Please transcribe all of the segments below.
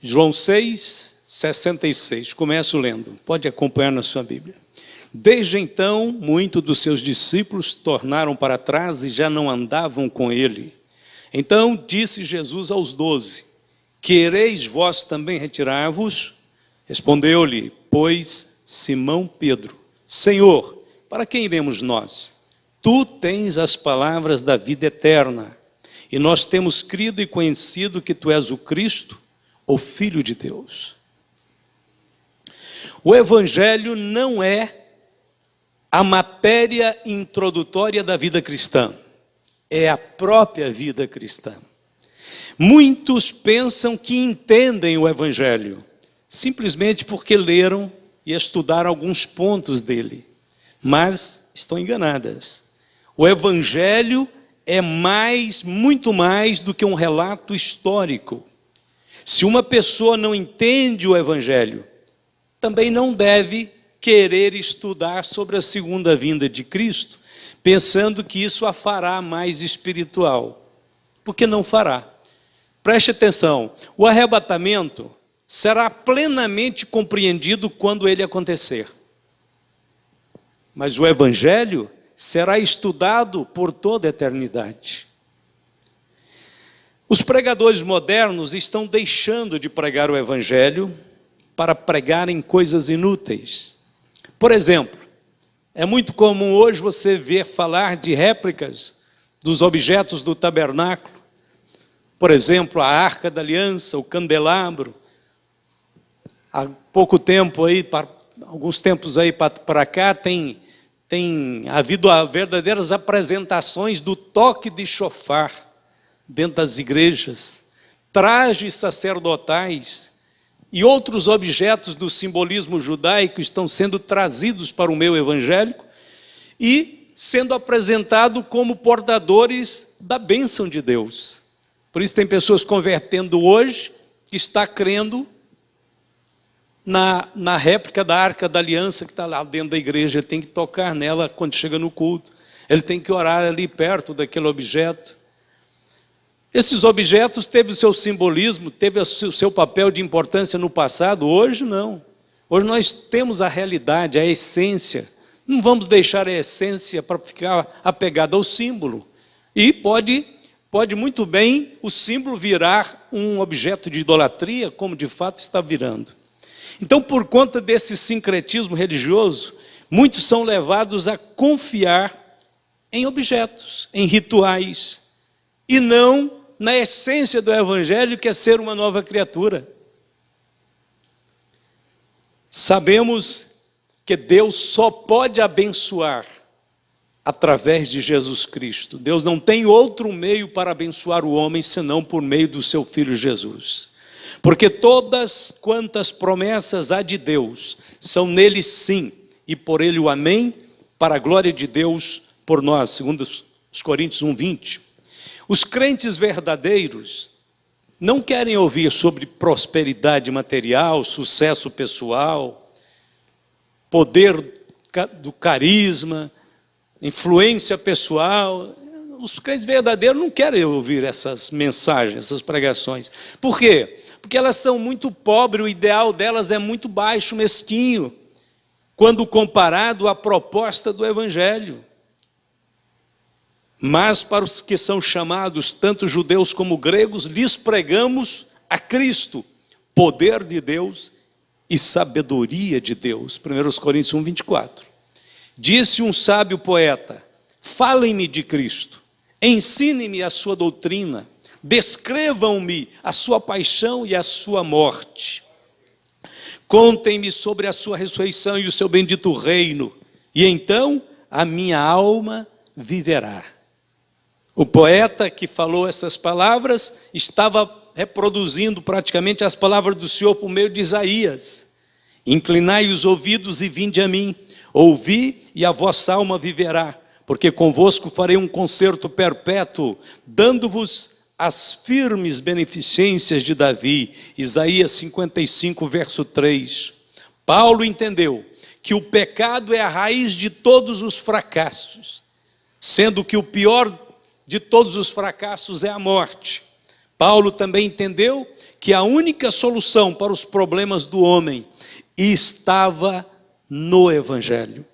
João 6:66. Começo lendo. Pode acompanhar na sua Bíblia. Desde então, muitos dos seus discípulos tornaram para trás e já não andavam com ele. Então disse Jesus aos 12: Quereis vós também retirar-vos? Respondeu-lhe, pois, Simão Pedro: Senhor, para quem iremos nós? Tu tens as palavras da vida eterna, e nós temos crido e conhecido que tu és o Cristo, o Filho de Deus. O Evangelho não é a matéria introdutória da vida cristã, é a própria vida cristã. Muitos pensam que entendem o Evangelho, simplesmente porque leram e estudaram alguns pontos dele, mas estão enganadas. O Evangelho é muito mais do que um relato histórico. Se uma pessoa não entende o Evangelho, também não deve querer estudar sobre a segunda vinda de Cristo, pensando que isso a fará mais espiritual, porque não fará. Preste atenção, o arrebatamento será plenamente compreendido quando ele acontecer. Mas o Evangelho será estudado por toda a eternidade. Os pregadores modernos estão deixando de pregar o Evangelho para pregarem coisas inúteis. Por exemplo, é muito comum hoje você ver falar de réplicas dos objetos do tabernáculo. Por exemplo, a Arca da Aliança, o candelabro. Há pouco tempo aí, alguns tempos aí para cá, tem havido verdadeiras apresentações do toque de chofar dentro das igrejas, trajes sacerdotais e outros objetos do simbolismo judaico estão sendo trazidos para o meio evangélico e sendo apresentados como portadores da bênção de Deus. Por isso tem pessoas convertendo hoje que está crendo na réplica da Arca da Aliança que está lá dentro da igreja. Ele tem que tocar nela quando chega no culto. Ele tem que orar ali perto daquele objeto. Esses objetos teve o seu simbolismo, teve o seu papel de importância no passado. Hoje não. Hoje nós temos a realidade, a essência. Não vamos deixar a essência para ficar apegado ao símbolo. E pode muito bem o símbolo virar um objeto de idolatria, como de fato está virando. Então, por conta desse sincretismo religioso, muitos são levados a confiar em objetos, em rituais, e não na essência do Evangelho, que é ser uma nova criatura. Sabemos que Deus só pode abençoar através de Jesus Cristo. Deus não tem outro meio para abençoar o homem, senão por meio do seu Filho Jesus. Porque todas quantas promessas há de Deus, são nele sim, e por ele o amém, para a glória de Deus por nós, segundo os Coríntios 1:20. Os crentes verdadeiros não querem ouvir sobre prosperidade material, sucesso pessoal, poder do carisma, influência pessoal. Os crentes verdadeiros não querem ouvir essas mensagens, essas pregações. Por quê? Porque elas são muito pobres, o ideal delas é muito baixo, mesquinho, quando comparado à proposta do Evangelho. Mas para os que são chamados, tanto judeus como gregos, lhes pregamos a Cristo, poder de Deus e sabedoria de Deus. 1 Coríntios 1:24. Disse um sábio poeta: falem-me de Cristo, ensinem-me a sua doutrina, descrevam-me a sua paixão e a sua morte. Contem-me sobre a sua ressurreição e o seu bendito reino, e então a minha alma viverá. O poeta que falou essas palavras estava reproduzindo praticamente as palavras do Senhor por meio de Isaías. Inclinai os ouvidos e vinde a mim, ouvi e a vossa alma viverá, porque convosco farei um concerto perpétuo, dando-vos as firmes beneficências de Davi. Isaías 55, verso 3. Paulo entendeu que o pecado é a raiz de todos os fracassos, sendo que o pior de todos os fracassos é a morte. Paulo também entendeu que a única solução para os problemas do homem estava no Evangelho.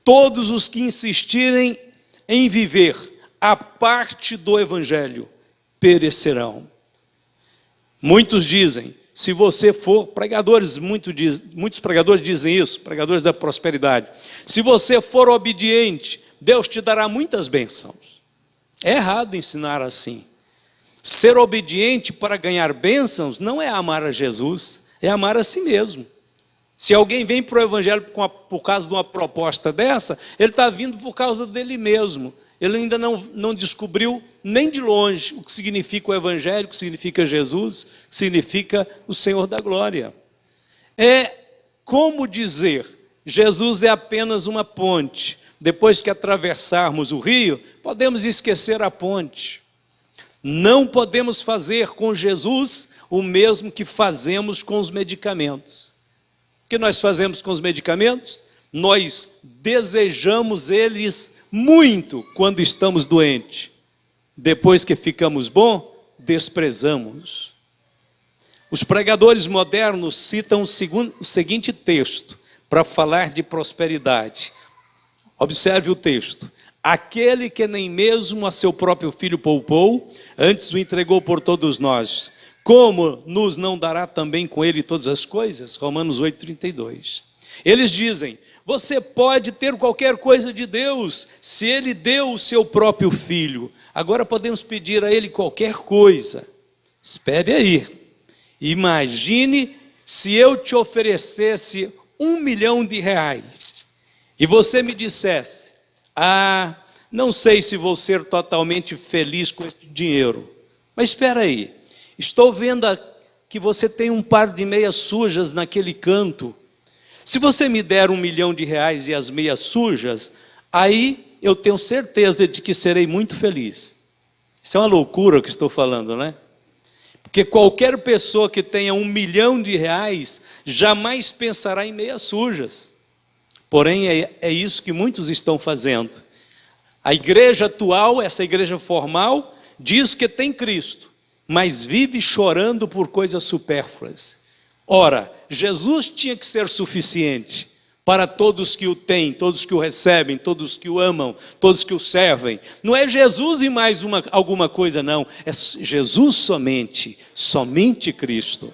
Todos os que insistirem em viver a parte do Evangelho perecerão. Muitos dizem, se você for, muitos pregadores dizem isso, pregadores da prosperidade, se você for obediente, Deus te dará muitas bênçãos. É errado ensinar assim. Ser obediente para ganhar bênçãos não é amar a Jesus, é amar a si mesmo. Se alguém vem para o Evangelho por causa de uma proposta dessa, ele está vindo por causa dele mesmo. Ele ainda não descobriu nem de longe o que significa o Evangelho, o que significa Jesus, o que significa o Senhor da Glória. É como dizer, Jesus é apenas uma ponte. Depois que atravessarmos o rio, podemos esquecer a ponte. Não podemos fazer com Jesus o mesmo que fazemos com os medicamentos. O que nós fazemos com os medicamentos? Nós desejamos eles muito quando estamos doentes. Depois que ficamos bons, desprezamos. Os pregadores modernos citam o seguinte texto para falar de prosperidade. Observe o texto. Aquele que nem mesmo a seu próprio filho poupou, antes o entregou por todos nós, como nos não dará também com ele todas as coisas? Romanos 8,32. Eles dizem, você pode ter qualquer coisa de Deus, se ele deu o seu próprio filho. Agora podemos pedir a ele qualquer coisa. Espere aí. Imagine se eu te oferecesse R$1 milhão e você me dissesse, não sei se vou ser totalmente feliz com esse dinheiro, mas espera aí, estou vendo que você tem um par de meias sujas naquele canto. Se você me der R$1 milhão e as meias sujas, aí eu tenho certeza de que serei muito feliz. Isso é uma loucura que estou falando, né? Porque qualquer pessoa que tenha R$1 milhão jamais pensará em meias sujas. Porém, é isso que muitos estão fazendo. A igreja atual, essa igreja formal, diz que tem Cristo, mas vive chorando por coisas supérfluas. Ora, Jesus tinha que ser suficiente para todos que o têm, todos que o recebem, todos que o amam, todos que o servem. Não é Jesus e mais alguma coisa, não. É Jesus somente Cristo.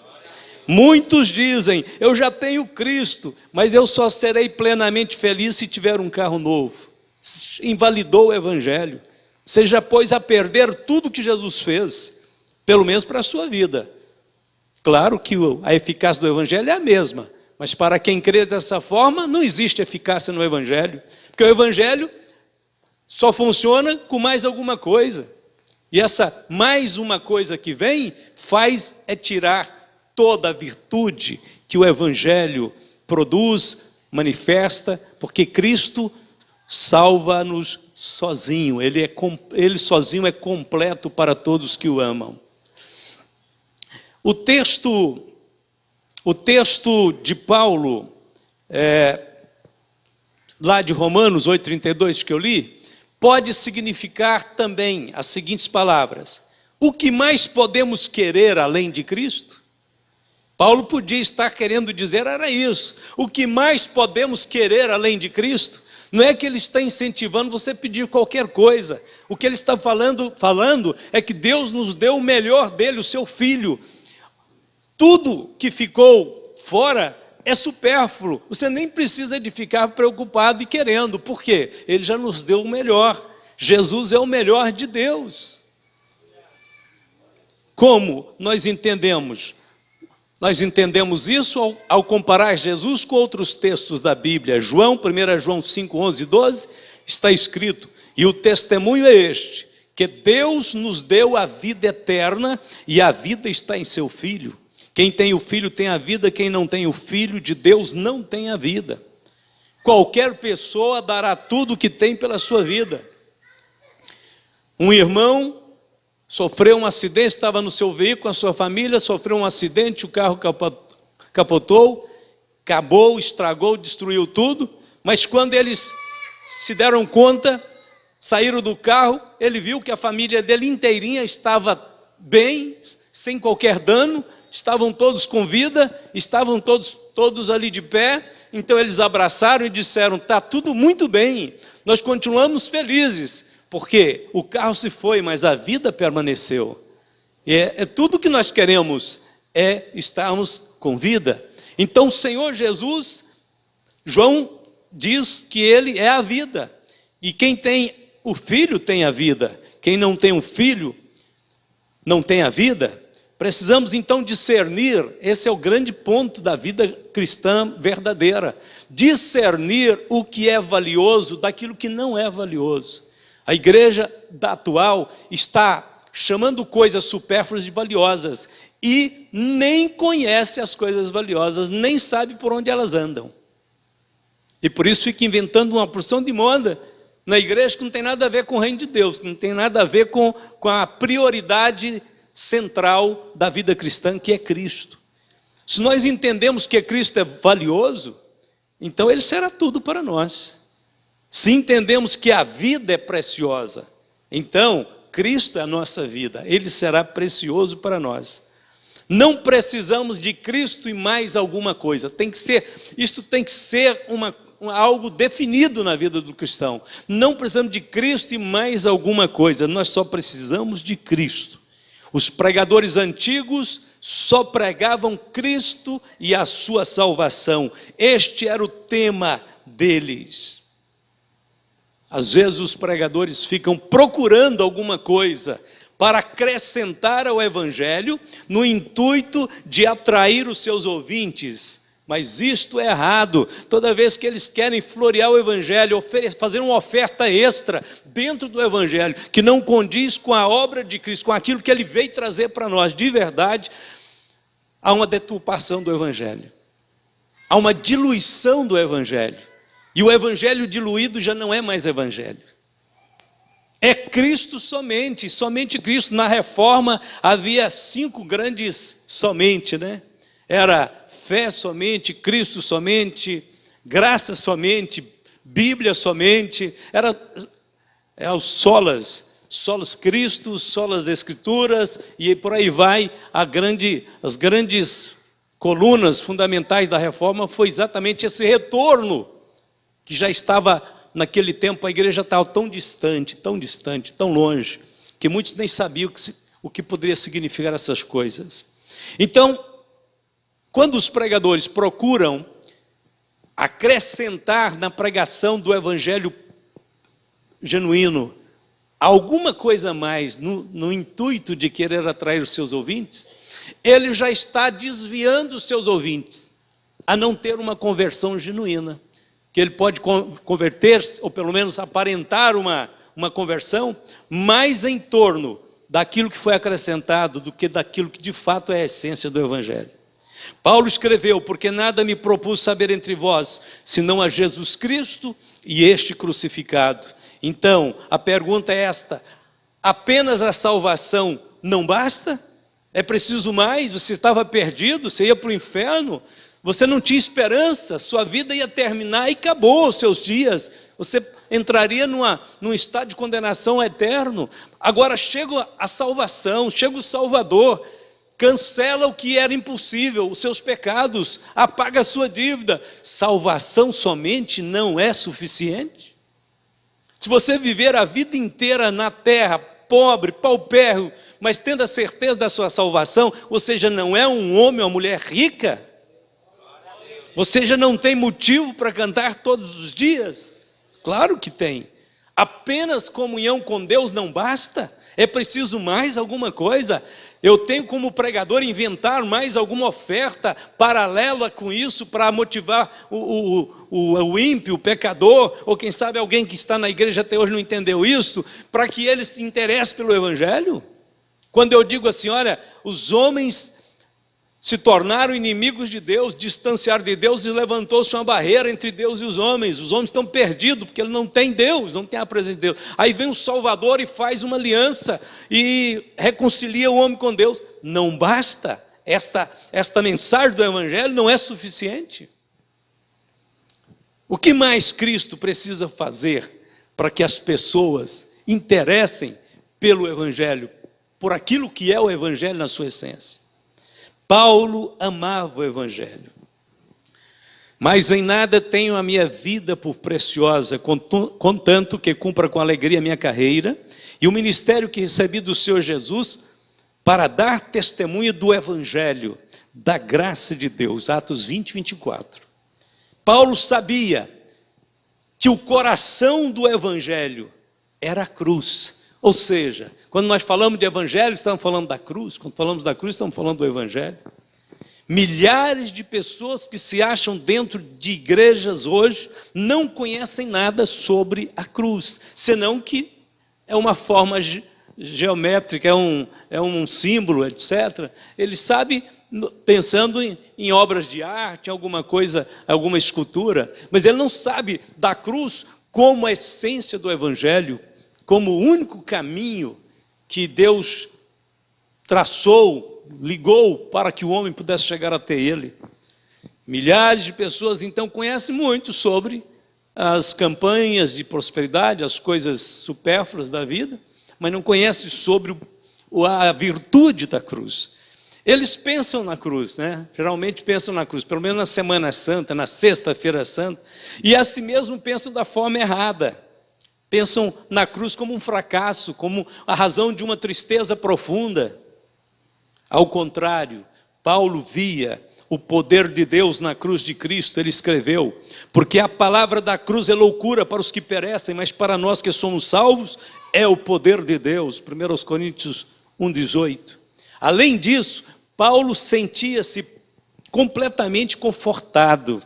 Muitos dizem, eu já tenho Cristo, mas eu só serei plenamente feliz se tiver um carro novo. Invalidou o Evangelho. Você já pôs a perder tudo que Jesus fez, pelo menos para a sua vida. Claro que a eficácia do Evangelho é a mesma, mas para quem crê dessa forma, não existe eficácia no Evangelho, porque o Evangelho só funciona com mais alguma coisa. E essa mais uma coisa que vem, é tirar toda a virtude que o Evangelho produz, manifesta, porque Cristo salva-nos sozinho, ele sozinho é completo para todos que o amam. O texto de Paulo, lá de Romanos 8,32 que eu li, pode significar também as seguintes palavras: o que mais podemos querer além de Cristo? Paulo podia estar querendo dizer era isso. O que mais podemos querer além de Cristo? Não é que ele está incentivando você a pedir qualquer coisa. O que ele está falando é que Deus nos deu o melhor dele, o seu Filho. Tudo que ficou fora é supérfluo. Você nem precisa de ficar preocupado e querendo. Por quê? Ele já nos deu o melhor. Jesus é o melhor de Deus. Como nós entendemos? Nós entendemos isso ao comparar Jesus com outros textos da Bíblia. 1 João 5, 11 e 12, está escrito, e o testemunho é este, que Deus nos deu a vida eterna, e a vida está em seu Filho. Quem tem o Filho tem a vida, quem não tem o Filho de Deus não tem a vida. Qualquer pessoa dará tudo o que tem pela sua vida. Um irmão sofreu um acidente, estava no seu veículo, a sua família sofreu um acidente, o carro capotou, acabou, estragou, destruiu tudo, mas quando eles se deram conta, saíram do carro, ele viu que a família dele inteirinha estava bem, sem qualquer dano, estavam todos com vida, estavam todos ali de pé. Então eles abraçaram e disseram: está tudo muito bem, nós continuamos felizes, porque o carro se foi, mas a vida permaneceu. É tudo que nós queremos, é estarmos com vida. Então o Senhor Jesus, João diz que Ele é a vida, e quem tem o Filho tem a vida, quem não tem o Filho não tem a vida. Precisamos então discernir, esse é o grande ponto da vida cristã verdadeira, discernir o que é valioso daquilo que não é valioso. A igreja atual está chamando coisas supérfluas de valiosas e nem conhece as coisas valiosas, nem sabe por onde elas andam. E por isso fica inventando uma porção de moda na igreja que não tem nada a ver com o reino de Deus, que não tem nada a ver com a prioridade central da vida cristã, que é Cristo. Se nós entendemos que Cristo é valioso, então Ele será tudo para nós. Se entendemos que a vida é preciosa, então Cristo é a nossa vida, Ele será precioso para nós. Não precisamos de Cristo e mais alguma coisa. Isto tem que ser algo definido na vida do cristão. Não precisamos de Cristo e mais alguma coisa, nós só precisamos de Cristo. Os pregadores antigos só pregavam Cristo e a sua salvação. Este era o tema deles. Às vezes os pregadores ficam procurando alguma coisa para acrescentar ao Evangelho, no intuito de atrair os seus ouvintes. Mas isto é errado. Toda vez que eles querem florear o Evangelho, fazer uma oferta extra dentro do Evangelho, que não condiz com a obra de Cristo, com aquilo que Ele veio trazer para nós de verdade, há uma deturpação do Evangelho, há uma diluição do Evangelho, e o Evangelho diluído já não é mais Evangelho. É Cristo somente, somente Cristo. Na Reforma havia 5 grandes somente, né? Era fé somente, Cristo somente, graça somente, Bíblia somente, era os solas Cristo, solas Escrituras, e por aí vai. As grandes colunas fundamentais da Reforma foi exatamente esse retorno, que já estava, naquele tempo a igreja estava tão distante, tão longe, que muitos nem sabiam o que poderia significar essas coisas. Então, quando os pregadores procuram acrescentar na pregação do Evangelho genuíno alguma coisa a mais, no intuito de querer atrair os seus ouvintes, ele já está desviando os seus ouvintes a não ter uma conversão genuína, que ele pode converter-se, ou pelo menos aparentar uma conversão, mais em torno daquilo que foi acrescentado do que daquilo que de fato é a essência do Evangelho. Paulo escreveu: porque nada me propus saber entre vós, senão a Jesus Cristo e este crucificado. Então, a pergunta é esta: apenas a salvação não basta? É preciso mais? Você estava perdido, você ia para o inferno, você não tinha esperança, sua vida ia terminar e acabou os seus dias, você entraria num estado de condenação eterno. Agora chega a salvação, chega o Salvador, cancela o que era impossível, os seus pecados, apaga a sua dívida. Salvação somente não é suficiente. Se você viver a vida inteira na terra, pobre, paupérrimo, mas tendo a certeza da sua salvação, você já não é um homem ou uma mulher rica? Você já não tem motivo para cantar todos os dias? Claro que tem. Apenas comunhão com Deus não basta? É preciso mais alguma coisa? Eu tenho como pregador inventar mais alguma oferta paralela com isso para motivar o ímpio, o pecador, ou quem sabe alguém que está na igreja até hoje não entendeu isso, para que ele se interesse pelo Evangelho? Quando eu digo assim, olha, os homens se tornaram inimigos de Deus, distanciaram de Deus e levantou-se uma barreira entre Deus e os homens estão perdidos, porque eles não têm Deus, não têm a presença de Deus. Aí vem o Salvador e faz uma aliança e reconcilia o homem com Deus. Não basta, esta mensagem do Evangelho não é suficiente. O que mais Cristo precisa fazer para que as pessoas interessem pelo Evangelho, por aquilo que é o Evangelho na sua essência? Paulo amava o evangelho. Mas em nada tenho a minha vida por preciosa, contanto que cumpra com alegria a minha carreira e o ministério que recebi do Senhor Jesus para dar testemunho do evangelho, da graça de Deus. Atos 20, 24. Paulo sabia que o coração do evangelho era a cruz. Ou seja, quando nós falamos de evangelho, estamos falando da cruz. Quando falamos da cruz, estamos falando do evangelho. Milhares de pessoas que se acham dentro de igrejas hoje não conhecem nada sobre a cruz, senão que é uma forma geométrica, é um símbolo, etc. Ele sabe, pensando em obras de arte, alguma coisa, alguma escultura, mas ele não sabe da cruz como a essência do evangelho, como o único caminho que Deus traçou, ligou para que o homem pudesse chegar até ele. Milhares de pessoas então conhecem muito sobre as campanhas de prosperidade, as coisas supérfluas da vida, mas não conhecem sobre a virtude da cruz. Eles pensam na cruz, né? Geralmente pensam na cruz, pelo menos na Semana Santa, na Sexta-feira Santa, e assim mesmo pensam da forma errada. Pensam na cruz como um fracasso, como a razão de uma tristeza profunda. Ao contrário, Paulo via o poder de Deus na cruz de Cristo. Ele escreveu: porque a palavra da cruz é loucura para os que perecem, mas para nós que somos salvos é o poder de Deus. 1 Coríntios 1,18. Além disso, Paulo sentia-se completamente confortado,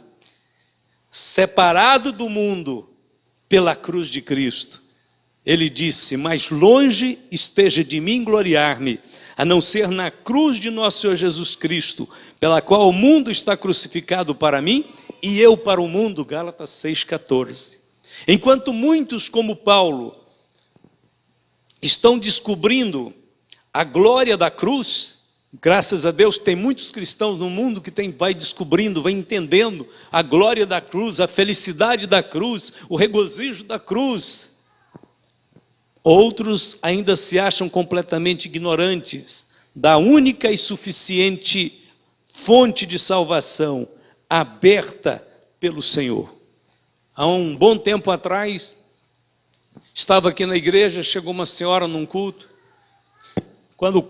separado do mundo pela cruz de Cristo. Ele disse: mais longe esteja de mim gloriar-me, a não ser na cruz de nosso Senhor Jesus Cristo, pela qual o mundo está crucificado para mim e eu para o mundo. Gálatas 6,14. Enquanto muitos como Paulo estão descobrindo a glória da cruz, graças a Deus tem muitos cristãos no mundo que vai descobrindo, vai entendendo a glória da cruz, a felicidade da cruz, o regozijo da cruz. Outros ainda se acham completamente ignorantes da única e suficiente fonte de salvação aberta pelo Senhor. Há um bom tempo atrás, estava aqui na igreja, chegou uma senhora num culto. Quando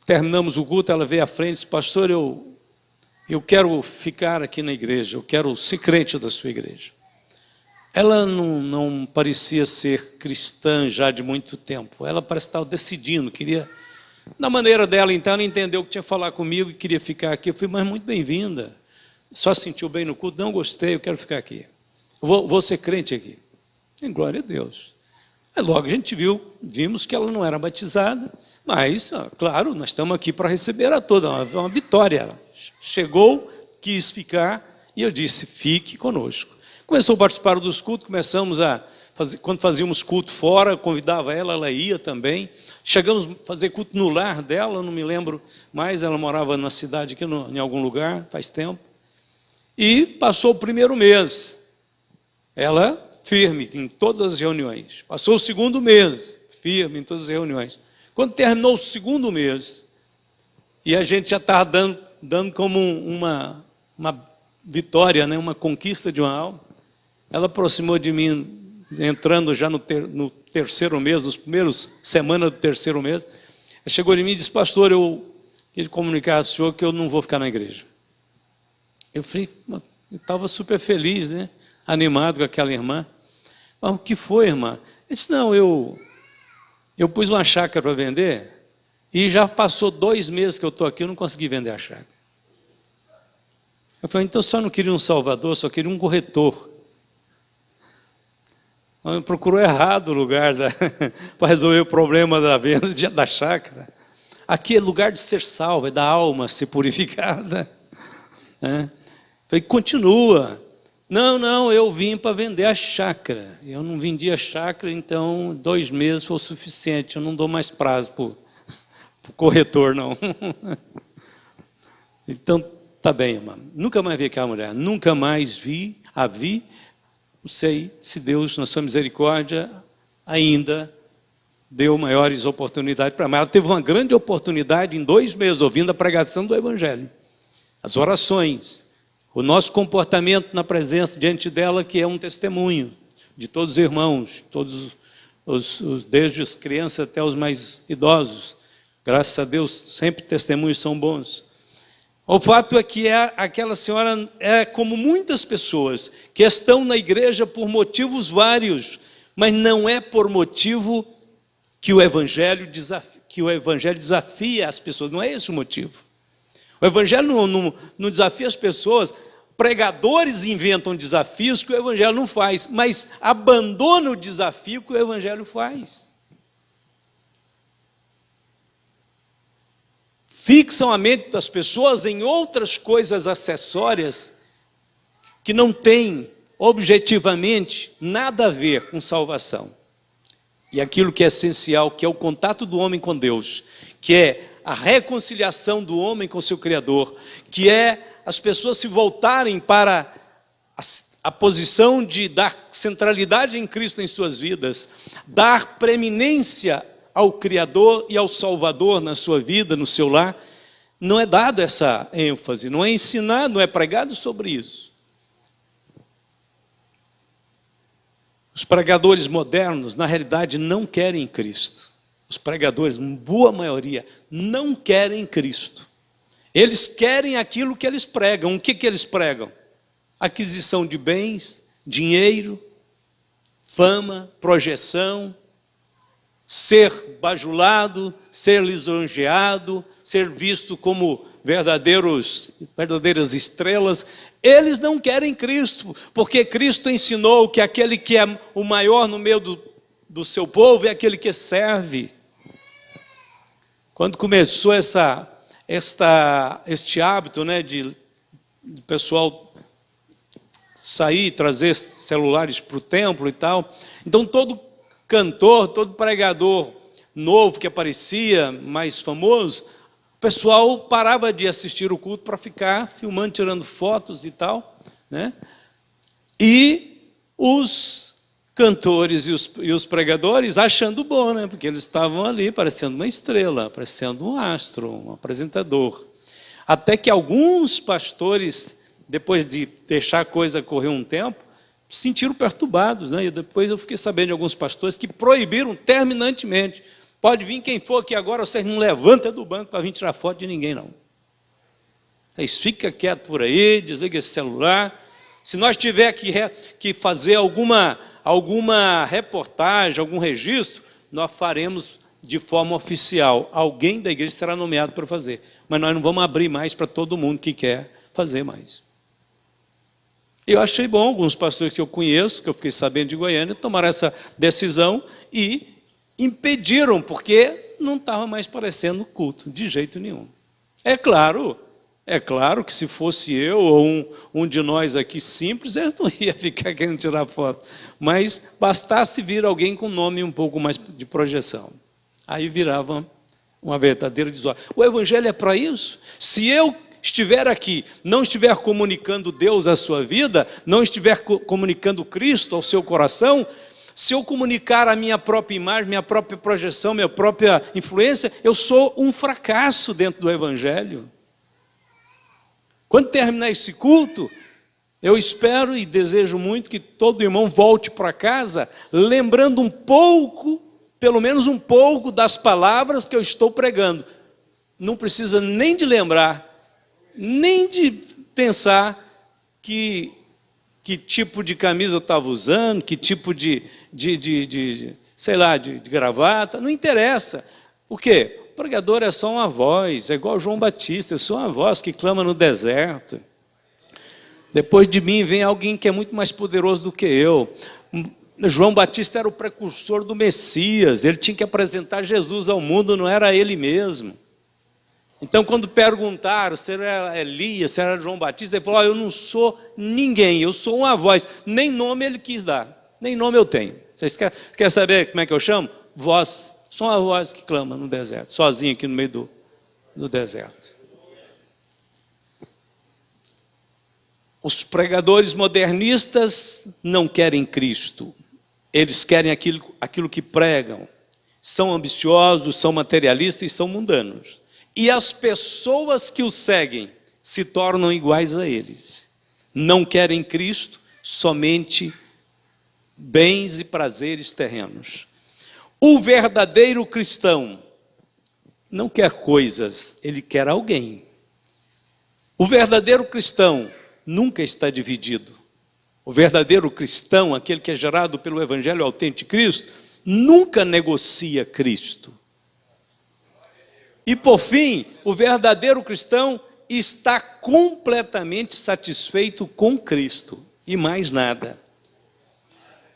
terminamos o culto, ela veio à frente e disse: pastor, eu quero ficar aqui na igreja, eu quero ser crente da sua igreja. Ela não parecia ser cristã já de muito tempo. Ela parece estar decidindo, queria, na maneira dela, então, ela entendeu que tinha que falar comigo e queria ficar aqui. Eu falei: mas muito bem-vinda. Só sentiu bem no culto? Não gostei, eu quero ficar aqui. Vou ser crente aqui. E glória a Deus. Aí logo a gente vimos que ela não era batizada, mas, claro, nós estamos aqui para receber a toda, uma vitória. Ela chegou, quis ficar, e eu disse: fique conosco. Começou a participar dos cultos, começamos a fazer, quando fazíamos culto fora, convidava ela, ela ia também. Chegamos a fazer culto no lar dela, não me lembro mais, ela morava na cidade aqui, em algum lugar, faz tempo. E passou o primeiro mês, ela firme em todas as reuniões. Passou o segundo mês, firme em todas as reuniões. Quando terminou o segundo mês, e a gente já estava dando como uma vitória, né, uma conquista de uma alma, ela aproximou de mim, entrando já no terceiro mês, nos primeiros semanas do terceiro mês. Ela chegou de mim e disse: pastor, eu queria comunicar ao senhor que eu não vou ficar na igreja. Eu falei, eu estava super feliz, né, animado com aquela irmã. Mas o que foi, irmã? Ele disse: não, eu pus uma chácara para vender e já passou 2 meses que eu estou aqui, eu não consegui vender a chácara. Eu falei: então só não queria um salvador, só queria um corretor. Procurou errado o lugar para resolver o problema da venda da chácara. Aqui é lugar de ser salvo, é da alma ser purificada. Falei: continua. Não, eu vim para vender a chácara. Eu não vendi a chácara, então 2 meses foi o suficiente. Eu não dou mais prazo para o corretor, não. Então, tá bem, irmã. Nunca mais vi aquela mulher. Nunca mais a vi. Não sei se Deus, na sua misericórdia, ainda deu maiores oportunidades para ela. Ela teve uma grande oportunidade em 2 meses, ouvindo a pregação do Evangelho. As orações, o nosso comportamento na presença diante dela, que é um testemunho de todos os irmãos, todos desde as crianças até os mais idosos. Graças a Deus, sempre testemunhos são bons. O fato é que aquela senhora é como muitas pessoas que estão na igreja por motivos vários, mas não é por motivo que o Evangelho desafia as pessoas. Não é esse o motivo. O Evangelho não desafia as pessoas. Pregadores inventam desafios que o Evangelho não faz, mas abandona o desafio que o Evangelho faz. Fixam a mente das pessoas em outras coisas acessórias que não têm, objetivamente, nada a ver com salvação. E aquilo que é essencial, que é o contato do homem com Deus, que é a reconciliação do homem com seu Criador, que é as pessoas se voltarem para a posição de dar centralidade em Cristo em suas vidas, dar preeminência ao Criador e ao Salvador na sua vida, no seu lar, não é dado essa ênfase, não é ensinado, não é pregado sobre isso. Os pregadores modernos, na realidade, não querem Cristo. Os pregadores, boa maioria, não querem Cristo. Eles querem aquilo que eles pregam. O que eles pregam? Aquisição de bens, dinheiro, fama, projeção, ser bajulado, ser lisonjeado, ser visto como verdadeiras estrelas. Eles não querem Cristo, porque Cristo ensinou que aquele que é o maior no meio do seu povo é aquele que serve. Quando começou este hábito, né, de pessoal sair, trazer celulares para o templo e tal, então todo cantor, todo pregador novo que aparecia, mais famoso, o pessoal parava de assistir o culto para ficar filmando, tirando fotos e tal, né? E os cantores e os pregadores achando bom, né? Porque eles estavam ali parecendo uma estrela, parecendo um astro, um apresentador. Até que alguns pastores, depois de deixar a coisa correr um tempo, se sentiram perturbados, né? E depois eu fiquei sabendo de alguns pastores que proibiram terminantemente. Pode vir quem for aqui agora, vocês não levantam do banco para vir tirar foto de ninguém, não. Vocês ficam quietos por aí, desliga esse celular. Se nós tiver que fazer alguma reportagem, algum registro, nós faremos de forma oficial. Alguém da igreja será nomeado para fazer. Mas nós não vamos abrir mais para todo mundo que quer fazer mais. Eu achei bom, alguns pastores que eu conheço, que eu fiquei sabendo de Goiânia, tomaram essa decisão e impediram, porque não estava mais parecendo culto, de jeito nenhum. É claro que se fosse eu ou um de nós aqui simples, eu não ia ficar querendo tirar foto. Mas bastasse vir alguém com nome um pouco mais de projeção. Aí virava uma verdadeira desordem. O Evangelho é para isso. Se eu estiver aqui, não estiver comunicando Deus à sua vida, não estiver comunicando Cristo ao seu coração, se eu comunicar a minha própria imagem, minha própria projeção, minha própria influência, eu sou um fracasso dentro do Evangelho. Quando terminar esse culto, eu espero e desejo muito que todo irmão volte para casa lembrando um pouco, pelo menos um pouco, das palavras que eu estou pregando. Não precisa nem de lembrar, nem de pensar que tipo de camisa eu estava usando, que tipo de gravata, não interessa. Por quê? O pregador é só uma voz, é igual João Batista, eu sou uma voz que clama no deserto. Depois de mim vem alguém que é muito mais poderoso do que eu. João Batista era o precursor do Messias, ele tinha que apresentar Jesus ao mundo, não era ele mesmo. Então, quando perguntaram se era Elias, se era João Batista, ele falou: eu não sou ninguém, eu sou uma voz. Nem nome ele quis dar, nem nome eu tenho. Vocês querem saber como é que eu chamo? Voz. Sou uma voz que clama no deserto, sozinho aqui no meio do deserto. Os pregadores modernistas não querem Cristo. Eles querem aquilo que pregam. são ambiciosos, são materialistas e são mundanos. E as pessoas que o seguem se tornam iguais a eles. Não querem Cristo, somente bens e prazeres terrenos. O verdadeiro cristão não quer coisas, ele quer alguém. O verdadeiro cristão nunca está dividido. O verdadeiro cristão, aquele que é gerado pelo Evangelho autêntico de Cristo, nunca negocia Cristo. E por fim, o verdadeiro cristão está completamente satisfeito com Cristo e mais nada.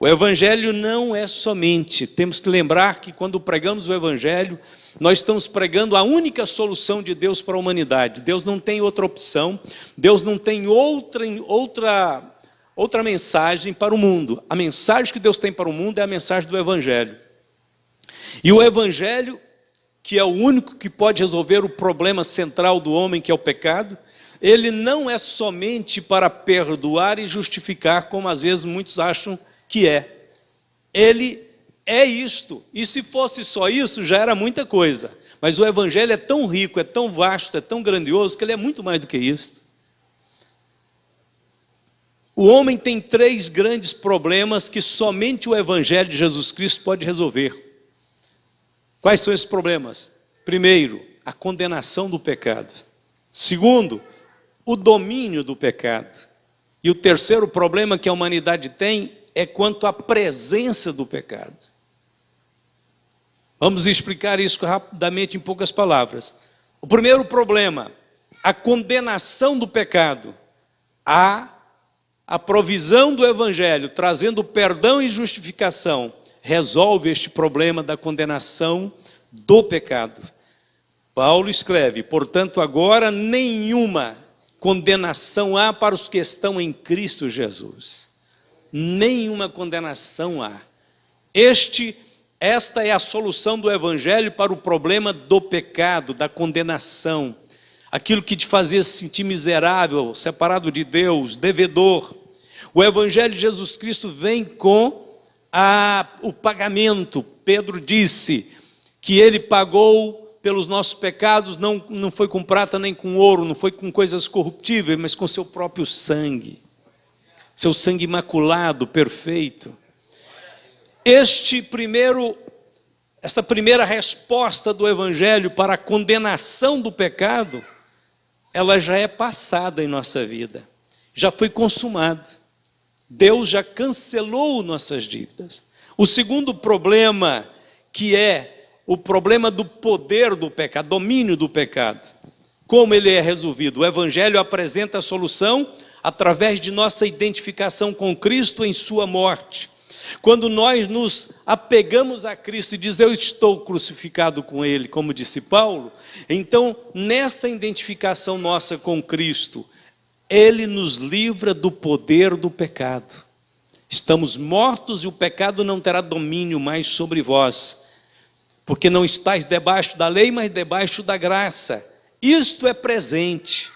O Evangelho não é somente, temos que lembrar que quando pregamos o Evangelho, nós estamos pregando a única solução de Deus para a humanidade. Deus não tem outra opção, Deus não tem outra mensagem para o mundo. A mensagem que Deus tem para o mundo é a mensagem do Evangelho. E o Evangelho, que é o único que pode resolver o problema central do homem, que é o pecado, ele não é somente para perdoar e justificar, como às vezes muitos acham que é. Ele é isto, e se fosse só isso, já era muita coisa. Mas o Evangelho é tão rico, é tão vasto, é tão grandioso, que ele é muito mais do que isso. O homem tem 3 grandes problemas que somente o Evangelho de Jesus Cristo pode resolver. Quais são esses problemas? Primeiro, a condenação do pecado. Segundo, o domínio do pecado. E o terceiro problema que a humanidade tem é quanto à presença do pecado. Vamos explicar isso rapidamente em poucas palavras. O primeiro problema, a condenação do pecado. A provisão do Evangelho, trazendo perdão e justificação, resolve este problema da condenação do pecado. Paulo escreve: portanto, agora nenhuma condenação há para os que estão em Cristo Jesus. Nenhuma condenação há. Esta é a solução do Evangelho para o problema do pecado, da condenação. Aquilo que te fazia se sentir miserável, separado de Deus, devedor. O Evangelho de Jesus Cristo vem com o pagamento. Pedro disse que ele pagou pelos nossos pecados, não foi com prata nem com ouro, não foi com coisas corruptíveis, mas com seu próprio sangue. Seu sangue imaculado, perfeito. Esta primeira resposta do Evangelho para a condenação do pecado, ela já é passada em nossa vida. Já foi consumado. Deus já cancelou nossas dívidas. O segundo problema, que é o problema do poder do pecado, domínio do pecado. Como ele é resolvido? O Evangelho apresenta a solução através de nossa identificação com Cristo em sua morte. Quando nós nos apegamos a Cristo e diz: eu estou crucificado com Ele, como disse Paulo, então nessa identificação nossa com Cristo, Ele nos livra do poder do pecado. Estamos mortos e o pecado não terá domínio mais sobre vós, porque não estáis debaixo da lei, mas debaixo da graça. Isto é presente.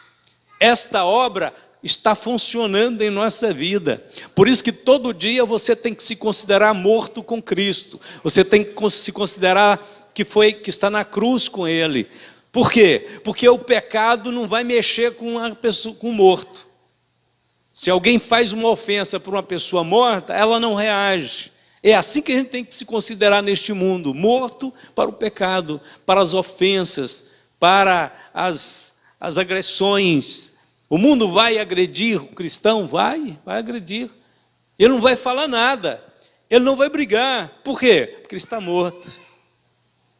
Esta obra está funcionando em nossa vida. Por isso que todo dia você tem que se considerar morto com Cristo. Você tem que se considerar que está na cruz com Ele. Por quê? Porque o pecado não vai mexer com uma pessoa, com um morto. Se alguém faz uma ofensa por uma pessoa morta, ela não reage. É assim que a gente tem que se considerar neste mundo: morto para o pecado, para as ofensas, para as agressões. O mundo vai agredir o cristão? Vai agredir. Ele não vai falar nada, ele não vai brigar. Por quê? Porque ele está morto.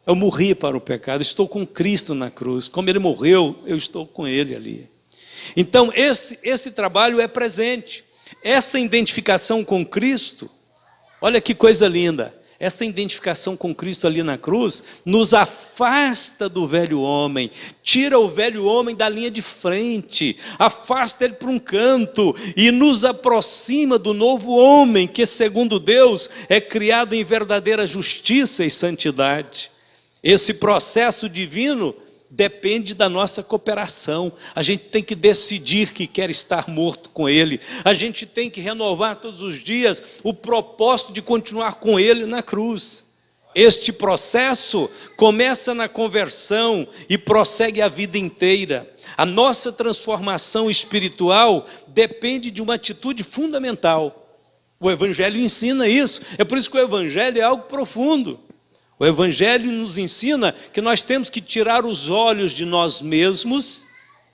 Eu morri para o pecado, estou com Cristo na cruz. Como ele morreu, eu estou com ele ali. Então esse trabalho é presente. Essa identificação com Cristo, olha que coisa linda. Essa identificação com Cristo ali na cruz nos afasta do velho homem, tira o velho homem da linha de frente, afasta ele para um canto e nos aproxima do novo homem que, segundo Deus, é criado em verdadeira justiça e santidade. Esse processo divino depende da nossa cooperação. A gente tem que decidir que quer estar morto com Ele. A gente tem que renovar todos os dias o propósito de continuar com Ele na cruz. Este processo começa na conversão e prossegue a vida inteira. A nossa transformação espiritual depende de uma atitude fundamental. O Evangelho ensina isso. É por isso que o Evangelho é algo profundo. O Evangelho nos ensina que nós temos que tirar os olhos de nós mesmos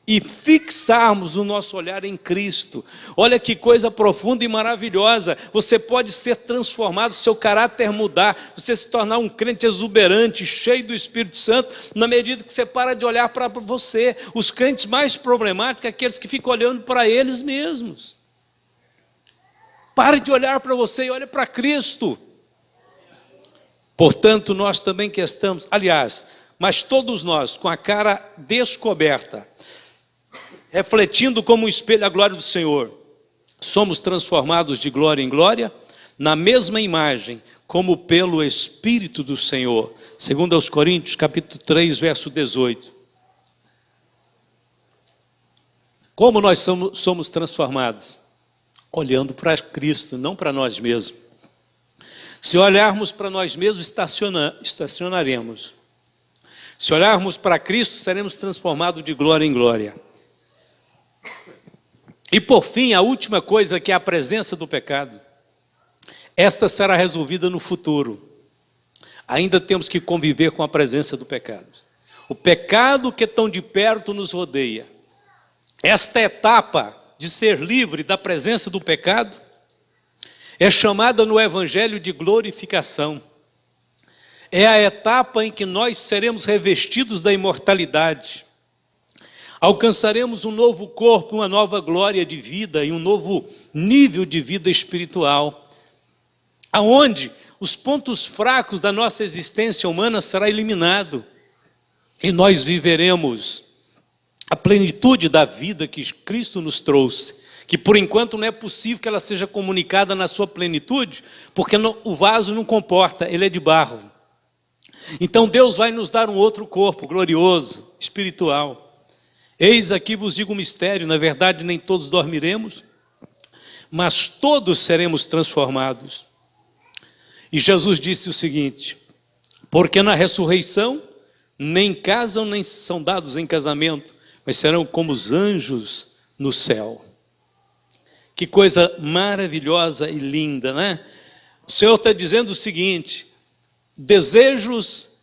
e fixarmos o nosso olhar em Cristo. Olha que coisa profunda e maravilhosa. Você pode ser transformado, seu caráter mudar, você se tornar um crente exuberante, cheio do Espírito Santo, na medida que você para de olhar para você. Os crentes mais problemáticos são aqueles que ficam olhando para eles mesmos. Pare de olhar para você e olhe para Cristo. Portanto, nós também que estamos, aliás, mas todos nós com a cara descoberta, refletindo como um espelho a glória do Senhor, somos transformados de glória em glória, na mesma imagem, como pelo Espírito do Senhor. Segundo aos Coríntios, capítulo 3, verso 18. Como nós somos transformados? Olhando para Cristo, não para nós mesmos. Se olharmos para nós mesmos, estacionaremos. Se olharmos para Cristo, seremos transformados de glória em glória. E por fim, a última coisa, que é a presença do pecado. Esta será resolvida no futuro. Ainda temos que conviver com a presença do pecado. O pecado que tão de perto nos rodeia. Esta etapa de ser livre da presença do pecado é chamada no Evangelho de glorificação. É a etapa em que nós seremos revestidos da imortalidade. Alcançaremos um novo corpo, uma nova glória de vida e um novo nível de vida espiritual, aonde os pontos fracos da nossa existência humana será eliminado e nós viveremos a plenitude da vida que Cristo nos trouxe, que por enquanto não é possível que ela seja comunicada na sua plenitude, porque o vaso não comporta, ele é de barro. Então Deus vai nos dar um outro corpo glorioso, espiritual. Eis aqui vos digo um mistério, na verdade nem todos dormiremos, mas todos seremos transformados. E Jesus disse o seguinte: porque na ressurreição nem casam nem são dados em casamento, mas serão como os anjos no céu. Que coisa maravilhosa e linda, né? O Senhor está dizendo o seguinte: desejos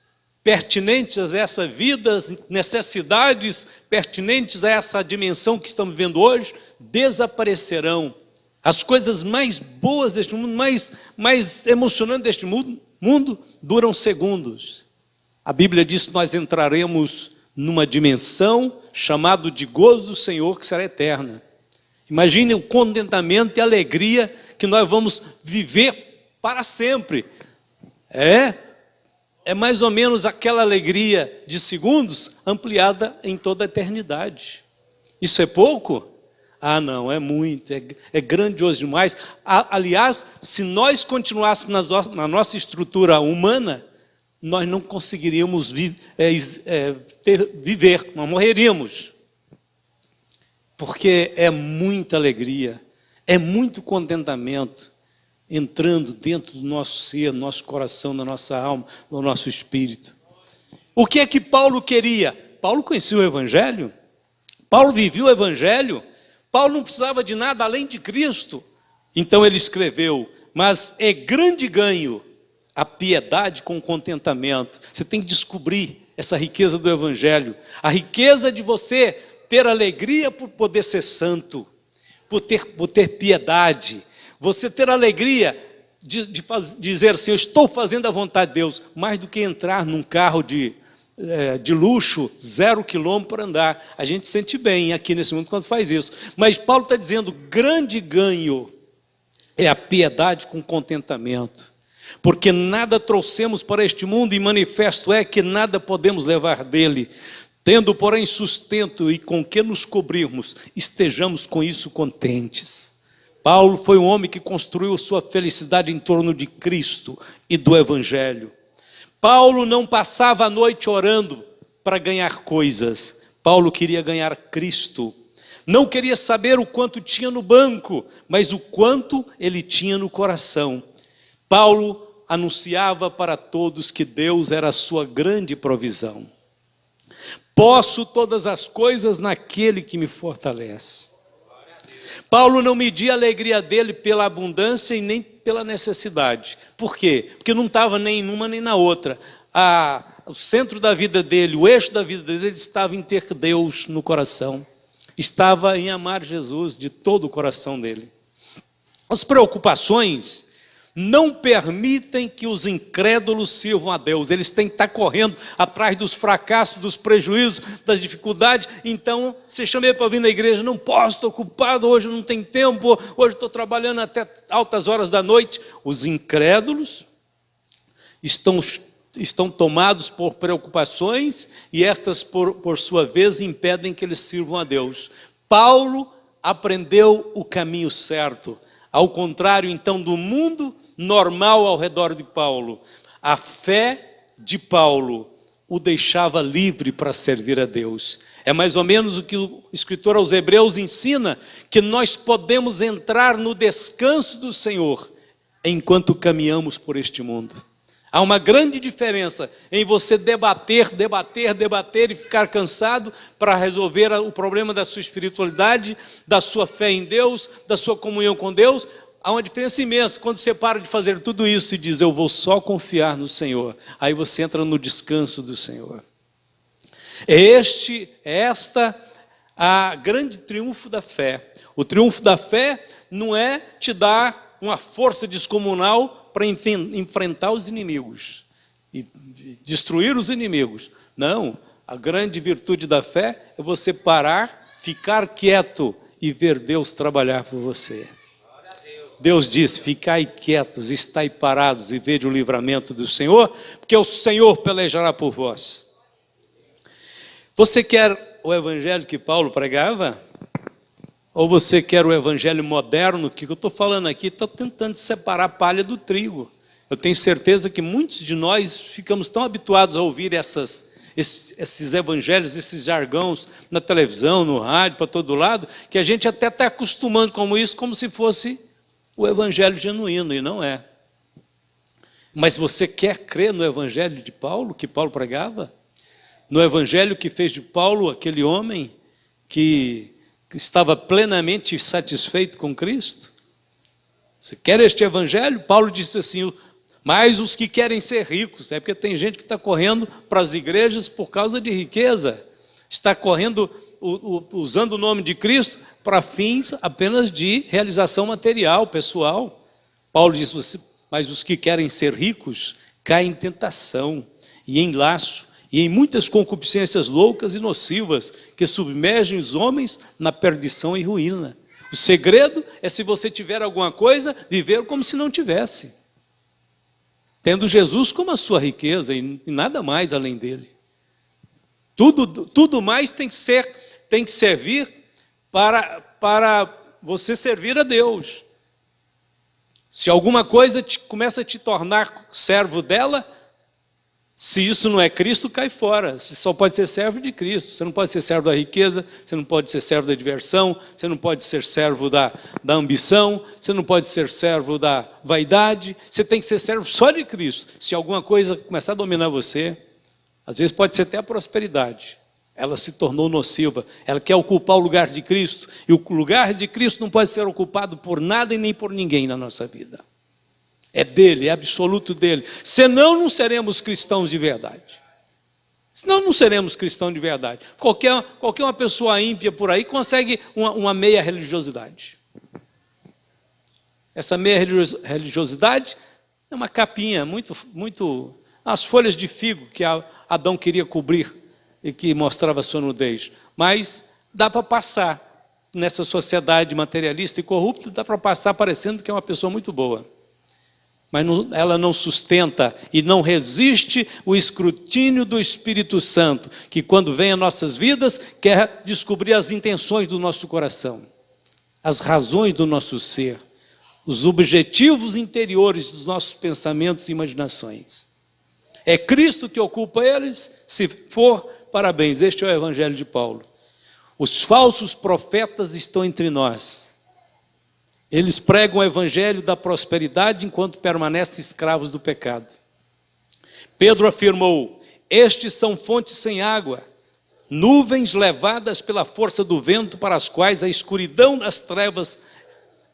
pertinentes a essa vida, necessidades pertinentes a essa dimensão que estamos vendo hoje, desaparecerão. As coisas mais boas deste mundo, mais emocionantes deste mundo, duram segundos. A Bíblia diz que nós entraremos numa dimensão chamada de gozo do Senhor, que será eterna. Imagine o contentamento e a alegria que nós vamos viver para sempre. É mais ou menos aquela alegria de segundos ampliada em toda a eternidade. Isso é pouco? Ah, não, é muito, é grandioso demais. Aliás, se nós continuássemos na nossa estrutura humana, nós não conseguiríamos viver, nós morreríamos. Porque é muita alegria, é muito contentamento entrando dentro do nosso ser, do nosso coração, da nossa alma, do nosso espírito. O que é que Paulo queria? Paulo conhecia o Evangelho, Paulo vivia o Evangelho, Paulo não precisava de nada além de Cristo. Então ele escreveu: mas é grande ganho a piedade com contentamento. Você tem que descobrir essa riqueza do Evangelho, a riqueza de você ter alegria por poder ser santo, por ter piedade, você ter alegria de dizer assim: eu estou fazendo a vontade de Deus, mais do que entrar num carro de luxo, 0 quilômetro para andar. A gente sente bem aqui nesse mundo quando faz isso. Mas Paulo está dizendo: grande ganho é a piedade com contentamento, porque nada trouxemos para este mundo, e manifesto é que nada podemos levar dele. Tendo, porém, sustento e com que nos cobrirmos, estejamos com isso contentes. Paulo foi um homem que construiu sua felicidade em torno de Cristo e do Evangelho. Paulo não passava a noite orando para ganhar coisas. Paulo queria ganhar Cristo. Não queria saber o quanto tinha no banco, mas o quanto ele tinha no coração. Paulo anunciava para todos que Deus era a sua grande provisão. Posso todas as coisas naquele que me fortalece. Paulo não media a alegria dele pela abundância e nem pela necessidade. Por quê? Porque não estava nem em uma nem na outra. O centro da vida dele, o eixo da vida dele estava em ter Deus no coração. Estava em amar Jesus de todo o coração dele. As preocupações não permitem que os incrédulos sirvam a Deus. Eles têm que estar correndo atrás dos fracassos, dos prejuízos, das dificuldades. Então, você chama ele para vir na igreja, não posso, estou ocupado, hoje não tem tempo, hoje estou trabalhando até altas horas da noite. Os incrédulos estão tomados por preocupações e estas, por sua vez, impedem que eles sirvam a Deus. Paulo aprendeu o caminho certo. Ao contrário, então, do mundo normal ao redor de Paulo, a fé de Paulo o deixava livre para servir a Deus. É mais ou menos o que o escritor aos Hebreus ensina, que nós podemos entrar no descanso do Senhor enquanto caminhamos por este mundo. Há uma grande diferença em você debater e ficar cansado para resolver o problema da sua espiritualidade, da sua fé em Deus, da sua comunhão com Deus. Há uma diferença imensa quando você para de fazer tudo isso e diz, eu vou só confiar no Senhor. Aí você entra no descanso do Senhor. Esta a grande triunfo da fé. O triunfo da fé não é te dar uma força descomunal para enfrentar os inimigos e destruir os inimigos. Não, a grande virtude da fé é você parar, ficar quieto e ver Deus trabalhar por você. Deus diz, ficai quietos, estai parados e vede o livramento do Senhor, porque o Senhor pelejará por vós. Você quer o evangelho que Paulo pregava? Ou você quer o evangelho moderno, que eu estou falando aqui, estou tentando separar a palha do trigo. Eu tenho certeza que muitos de nós ficamos tão habituados a ouvir esses evangelhos, esses jargões na televisão, no rádio, para todo lado, que a gente até está acostumando com isso, como se fosse o evangelho genuíno, e não é. Mas você quer crer no evangelho de Paulo, que Paulo pregava? No evangelho que fez de Paulo aquele homem que estava plenamente satisfeito com Cristo? Você quer este evangelho? Paulo disse assim, mas os que querem ser ricos, é porque tem gente que está correndo para as igrejas por causa de riqueza, está correndo, usando o nome de Cristo para fins apenas de realização material, pessoal. Paulo disse, mas os que querem ser ricos caem em tentação e em laço, e em muitas concupiscências loucas e nocivas, que submergem os homens na perdição e ruína. O segredo é, se você tiver alguma coisa, viver como se não tivesse, tendo Jesus como a sua riqueza e nada mais além dele. Tudo mais tem que servir para você servir a Deus. Se alguma coisa começa a te tornar servo dela, se isso não é Cristo, cai fora. Você só pode ser servo de Cristo. Você não pode ser servo da riqueza, você não pode ser servo da diversão, você não pode ser servo da ambição, você não pode ser servo da vaidade. Você tem que ser servo só de Cristo. Se alguma coisa começar a dominar você, às vezes pode ser até a prosperidade, ela se tornou nociva, ela quer ocupar o lugar de Cristo, e o lugar de Cristo não pode ser ocupado por nada e nem por ninguém na nossa vida. É dele, é absoluto dele. Senão não seremos cristãos de verdade. Senão não seremos cristãos de verdade. Qualquer uma pessoa ímpia por aí consegue uma meia religiosidade. Essa meia religiosidade é uma capinha, muito as folhas de figo que Adão queria cobrir e que mostrava a sua nudez. Mas dá para passar nessa sociedade materialista e corrupta, dá para passar parecendo que é uma pessoa muito boa. Mas ela não sustenta e não resiste o escrutínio do Espírito Santo, que quando vem às nossas vidas, quer descobrir as intenções do nosso coração, as razões do nosso ser, os objetivos interiores dos nossos pensamentos e imaginações. É Cristo que ocupa eles? Se for, parabéns, este é o Evangelho de Paulo. Os falsos profetas estão entre nós. Eles pregam o evangelho da prosperidade enquanto permanecem escravos do pecado. Pedro afirmou: estes são fontes sem água, nuvens levadas pela força do vento, para as quais a escuridão das trevas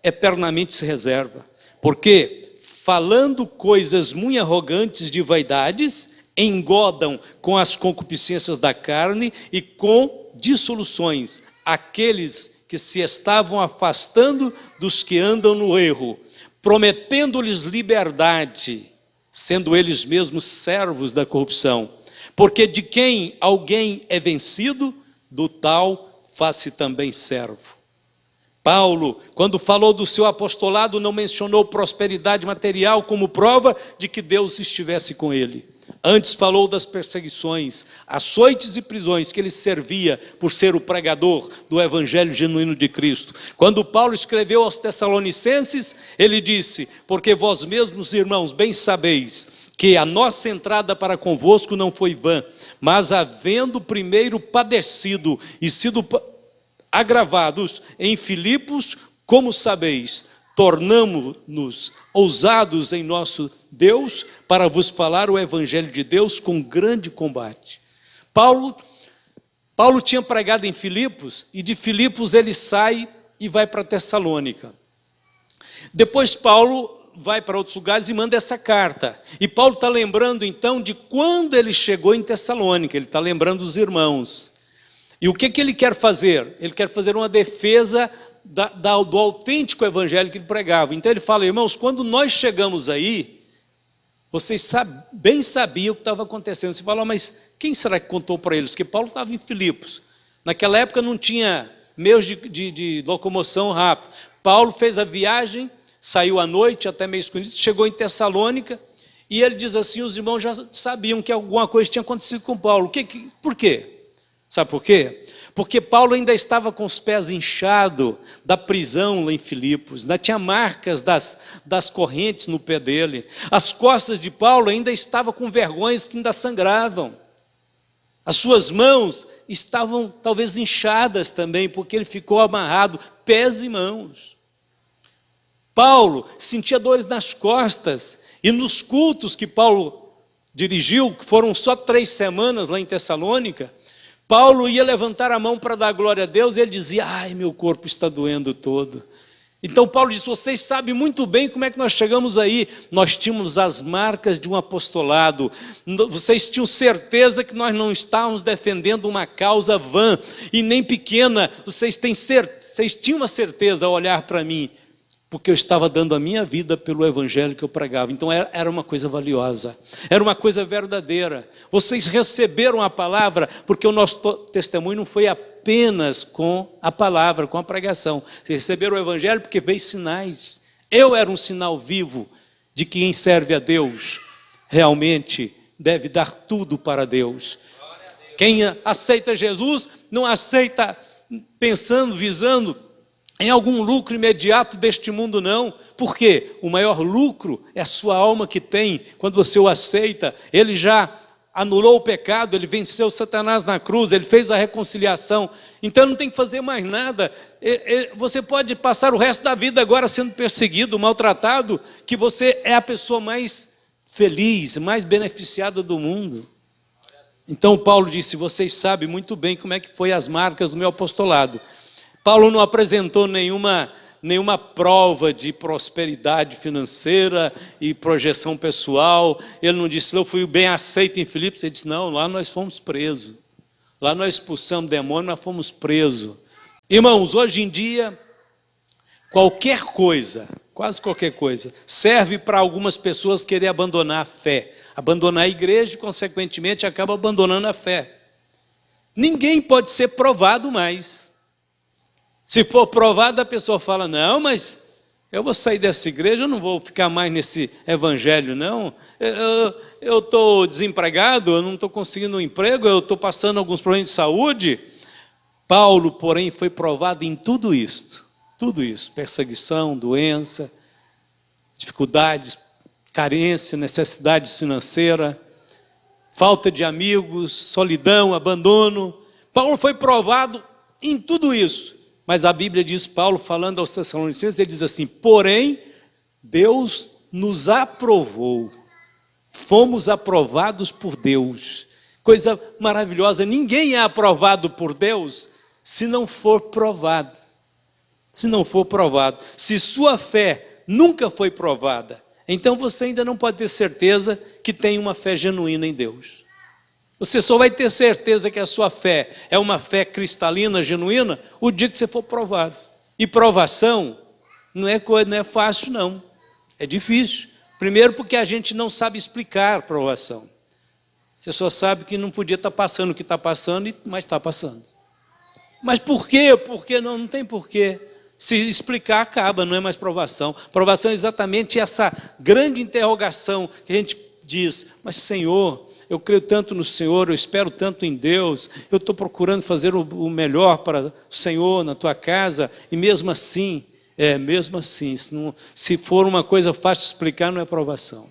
eternamente se reserva. Porque, falando coisas muito arrogantes de vaidades, engodam com as concupiscências da carne e com dissoluções aqueles que se estavam afastando dos que andam no erro, prometendo-lhes liberdade, sendo eles mesmos servos da corrupção. Porque de quem alguém é vencido, do tal faz-se também servo. Paulo, quando falou do seu apostolado, não mencionou prosperidade material como prova de que Deus estivesse com ele. Antes falou das perseguições, açoites e prisões que ele servia por ser o pregador do evangelho genuíno de Cristo. Quando Paulo escreveu aos Tessalonicenses, ele disse: porque vós mesmos, irmãos, bem sabeis que a nossa entrada para convosco não foi vã, mas havendo primeiro padecido e sido agravados em Filipos, como sabeis, tornamo-nos ousados em nosso Deus para vos falar o evangelho de Deus com grande combate. Paulo tinha pregado em Filipos, e de Filipos ele sai e vai para Tessalônica. Depois Paulo vai para outros lugares e manda essa carta. E Paulo está lembrando então de quando ele chegou em Tessalônica, ele está lembrando dos irmãos. E o que ele quer fazer? Ele quer fazer uma defesa do autêntico evangelho que ele pregava. Então ele fala: irmãos, quando nós chegamos aí, vocês bem sabiam o que estava acontecendo. Você fala: mas quem será que contou para eles? Que Paulo estava em Filipos. Naquela época não tinha meios de locomoção rápida. Paulo fez a viagem, saiu à noite, até meio escondido, chegou em Tessalônica, e ele diz assim: os irmãos já sabiam que alguma coisa tinha acontecido com Paulo. Por quê? Sabe por quê? Porque Paulo ainda estava com os pés inchados da prisão lá em Filipos, ainda tinha marcas das correntes no pé dele. As costas de Paulo ainda estavam com vergonhas que ainda sangravam. As suas mãos estavam talvez inchadas também, porque ele ficou amarrado, pés e mãos. Paulo sentia dores nas costas, e nos cultos que Paulo dirigiu, que foram só 3 semanas lá em Tessalônica, Paulo ia levantar a mão para dar glória a Deus, e ele dizia: ai, meu corpo está doendo todo. Então Paulo disse: vocês sabem muito bem como é que nós chegamos aí. Nós tínhamos as marcas de um apostolado. Vocês tinham certeza que nós não estávamos defendendo uma causa vã e nem pequena. Vocês tinham uma certeza ao olhar para mim, porque eu estava dando a minha vida pelo evangelho que eu pregava. Então era uma coisa valiosa, era uma coisa verdadeira. Vocês receberam a palavra, porque o nosso testemunho não foi apenas com a palavra, com a pregação. Vocês receberam o evangelho porque veio sinais. Eu era um sinal vivo de que quem serve a Deus realmente deve dar tudo para Deus. Quem aceita Jesus não aceita pensando, visando em algum lucro imediato deste mundo, não. Por quê? O maior lucro é a sua alma que tem. Quando você o aceita, ele já anulou o pecado, ele venceu Satanás na cruz, ele fez a reconciliação. Então não tem que fazer mais nada. Você pode passar o resto da vida agora sendo perseguido, maltratado, que você é a pessoa mais feliz, mais beneficiada do mundo. Então Paulo disse: vocês sabem muito bem como é que foi as marcas do meu apostolado. Paulo não apresentou nenhuma prova de prosperidade financeira e projeção pessoal. Ele não disse: eu fui bem aceito em Filipos. Ele disse: não, lá nós fomos presos. Lá nós expulsamos demônio, nós fomos presos. Irmãos, hoje em dia, qualquer coisa, quase qualquer coisa, serve para algumas pessoas querer abandonar a fé. Abandonar a igreja e, consequentemente, acaba abandonando a fé. Ninguém pode ser provado mais. Se for provado, a pessoa fala: não, mas eu vou sair dessa igreja, eu não vou ficar mais nesse evangelho, não. Eu estou desempregado, eu não estou conseguindo um emprego, eu estou passando alguns problemas de saúde. Paulo, porém, foi provado em tudo isso, perseguição, doença, dificuldades, carência, necessidade financeira, falta de amigos, solidão, abandono. Paulo foi provado em tudo isso. Mas a Bíblia diz, Paulo falando aos Tessalonicenses, ele diz assim: porém, Deus nos aprovou, fomos aprovados por Deus. Coisa maravilhosa, ninguém é aprovado por Deus se não for provado. Se não for provado. Se sua fé nunca foi provada, então você ainda não pode ter certeza que tem uma fé genuína em Deus. Você só vai ter certeza que a sua fé é uma fé cristalina, genuína, o dia que você for provado. E provação não é fácil, não. É difícil. Primeiro porque a gente não sabe explicar provação. Você só sabe que não podia estar passando o que está passando, mas está passando. Mas por quê? Porque não tem porquê. Se explicar, acaba, não é mais provação. Provação é exatamente essa grande interrogação que a gente diz: mas Senhor, eu creio tanto no Senhor, eu espero tanto em Deus, eu estou procurando fazer o melhor para o Senhor na tua casa, e mesmo assim, se for uma coisa fácil de explicar, não é provação.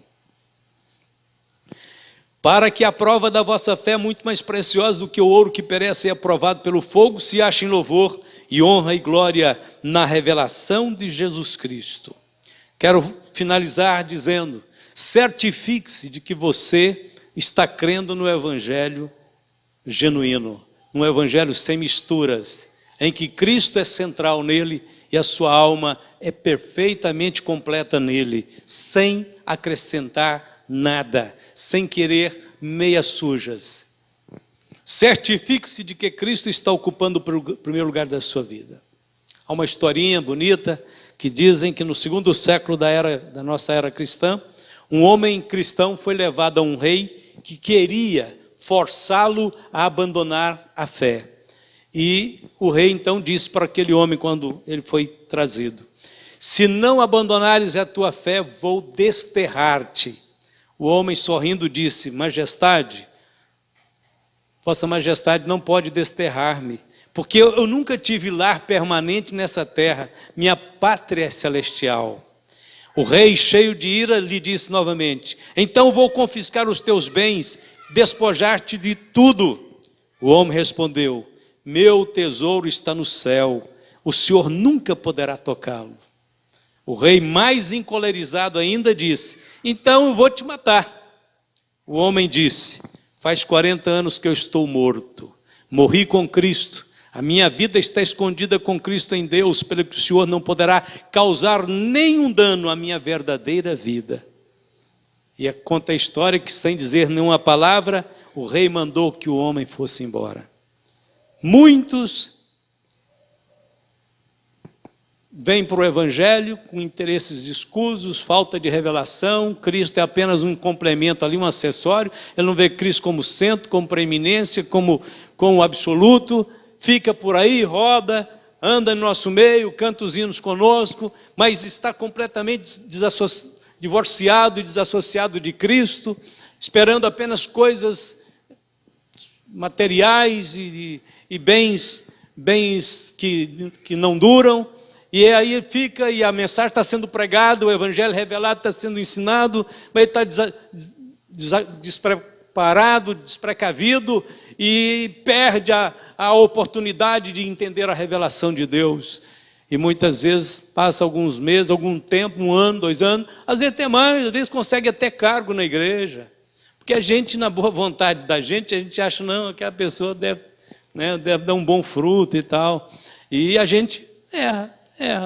Para que a prova da vossa fé, muito mais preciosa do que o ouro que perece e é provado pelo fogo, se ache em louvor e honra e glória na revelação de Jesus Cristo. Quero finalizar dizendo: certifique-se de que você está crendo no Evangelho genuíno, no Evangelho sem misturas, em que Cristo é central nele e a sua alma é perfeitamente completa nele, sem acrescentar nada, sem querer meias sujas. Certifique-se de que Cristo está ocupando o primeiro lugar da sua vida. Há uma historinha bonita que dizem que no segundo século da nossa era cristã, um homem cristão foi levado a um rei que queria forçá-lo a abandonar a fé. E o rei então disse para aquele homem, quando ele foi trazido: se não abandonares a tua fé, vou desterrar-te. O homem, sorrindo, disse: majestade, vossa majestade não pode desterrar-me, porque eu nunca tive lar permanente nessa terra, minha pátria é celestial. O rei, cheio de ira, lhe disse novamente: então vou confiscar os teus bens, despojar-te de tudo. O homem respondeu: meu tesouro está no céu, o Senhor nunca poderá tocá-lo. O rei, mais encolerizado ainda, disse: então eu vou te matar. O homem disse: faz 40 anos que eu estou morto, morri com Cristo, a minha vida está escondida com Cristo em Deus, pelo que o Senhor não poderá causar nenhum dano à minha verdadeira vida. E conta a história que, sem dizer nenhuma palavra, o rei mandou que o homem fosse embora. Muitos vêm para o Evangelho com interesses escusos, falta de revelação. Cristo é apenas um complemento ali, um acessório. Ele não vê Cristo como centro, como preeminência, como absoluto. Fica por aí, roda, anda no nosso meio, canta os hinos conosco, mas está completamente divorciado e desassociado de Cristo, esperando apenas coisas materiais e bens que não duram. E aí fica, e a mensagem está sendo pregada, o Evangelho revelado está sendo ensinado, mas ele está despreparado, desprecavido, e perde a oportunidade de entender a revelação de Deus. E muitas vezes passa alguns meses, algum tempo, 1 ano, 2 anos, às vezes até mais, às vezes consegue até cargo na igreja. Porque a gente, na boa vontade da gente, a gente acha, não, que a pessoa deve dar um bom fruto e tal. E a gente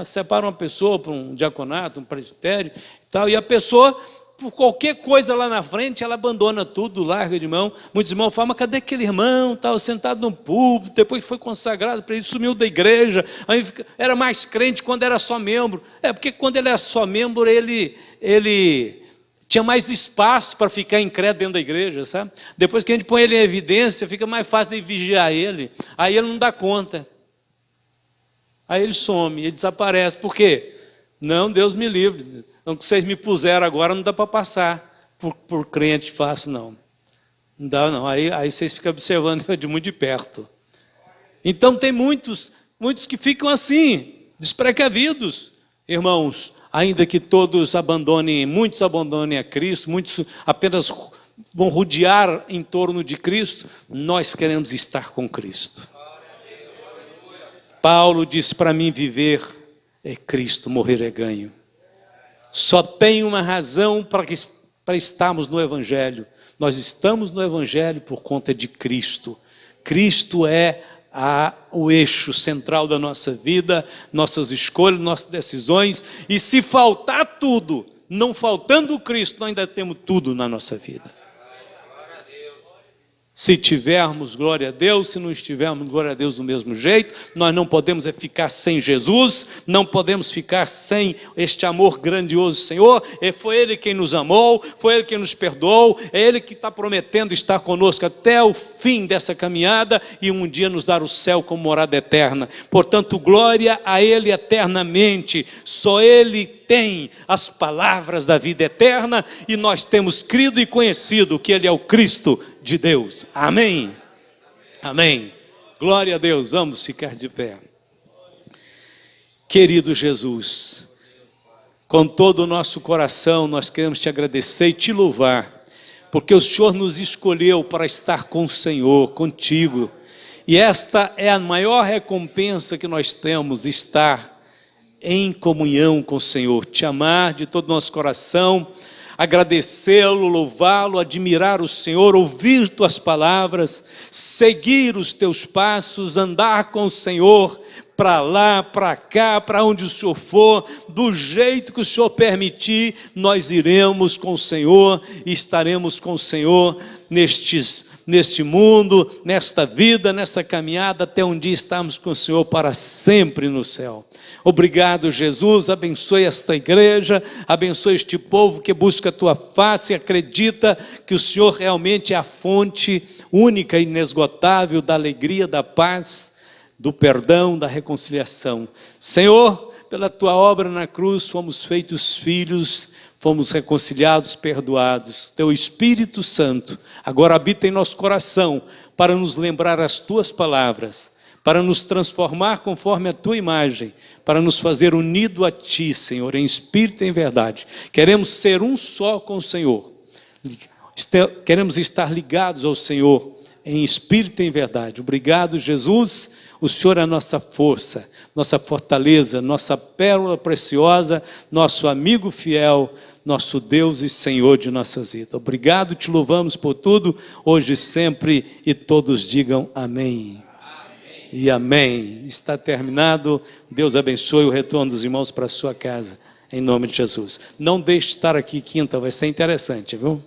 separa uma pessoa para um diaconato, um presbitério e tal, e a pessoa, por qualquer coisa lá na frente, ela abandona tudo, larga de mão. Muitos irmãos falam: mas cadê aquele irmão, estava sentado no púlpito, depois que foi consagrado para ele, sumiu da igreja, aí era mais crente quando era só membro. Porque quando ele era só membro, ele tinha mais espaço para ficar incrédulo dentro da igreja, sabe? Depois que a gente põe ele em evidência, fica mais fácil de vigiar ele, aí ele não dá conta. Aí ele some, ele desaparece. Por quê? Não, Deus me livre. Então, que vocês me puseram agora, não dá para passar por crente fácil, não. Não dá, não. Aí vocês ficam observando de muito de perto. Então, tem muitos que ficam assim, desprecavidos. Irmãos, ainda que muitos abandonem a Cristo, muitos apenas vão rodear em torno de Cristo, nós queremos estar com Cristo. Paulo disse: para mim viver é Cristo, morrer é ganho. Só tem uma razão para estarmos no Evangelho. Nós estamos no Evangelho por conta de Cristo. Cristo é o eixo central da nossa vida, nossas escolhas, nossas decisões. E se faltar tudo, não faltando Cristo, nós ainda temos tudo na nossa vida. Se tivermos, glória a Deus. Se não estivermos, glória a Deus do mesmo jeito. Nós não podemos ficar sem Jesus, não podemos ficar sem este amor grandioso do Senhor. Foi Ele quem nos amou, foi Ele quem nos perdoou, é Ele que está prometendo estar conosco até o fim dessa caminhada e um dia nos dar o céu como morada eterna. Portanto, glória a Ele eternamente. Só Ele tem as palavras da vida eterna e nós temos crido e conhecido que Ele é o Cristo de Deus. Amém? Amém. Glória a Deus. Vamos ficar de pé. Querido Jesus, com todo o nosso coração nós queremos te agradecer e te louvar, porque o Senhor nos escolheu para estar com o Senhor, contigo. E esta é a maior recompensa que nós temos, estar em comunhão com o Senhor, te amar de todo o nosso coração, agradecê-lo, louvá-lo, admirar o Senhor, ouvir tuas palavras, seguir os teus passos, andar com o Senhor para lá, para cá, para onde o Senhor for, do jeito que o Senhor permitir, nós iremos com o Senhor e estaremos com o Senhor neste mundo, nesta vida, nesta caminhada, até um dia estarmos com o Senhor para sempre no céu. Obrigado, Jesus. Abençoe esta igreja, abençoe este povo que busca a tua face e acredita que o Senhor realmente é a fonte única e inesgotável da alegria, da paz, do perdão, da reconciliação. Senhor, pela tua obra na cruz fomos feitos filhos, fomos reconciliados, perdoados. Teu Espírito Santo agora habita em nosso coração para nos lembrar as tuas palavras, para nos transformar conforme a tua imagem, para nos fazer unido a ti, Senhor, em espírito e em verdade. Queremos ser um só com o Senhor. Queremos estar ligados ao Senhor em espírito e em verdade. Obrigado, Jesus. O Senhor é a nossa força, nossa fortaleza, nossa pérola preciosa, nosso amigo fiel, nosso Deus e Senhor de nossas vidas. Obrigado, te louvamos por tudo, hoje e sempre, e todos digam amém. E amém. Está terminado. Deus abençoe o retorno dos irmãos para a sua casa, em nome de Jesus. Não deixe de estar aqui quinta, vai ser interessante, viu?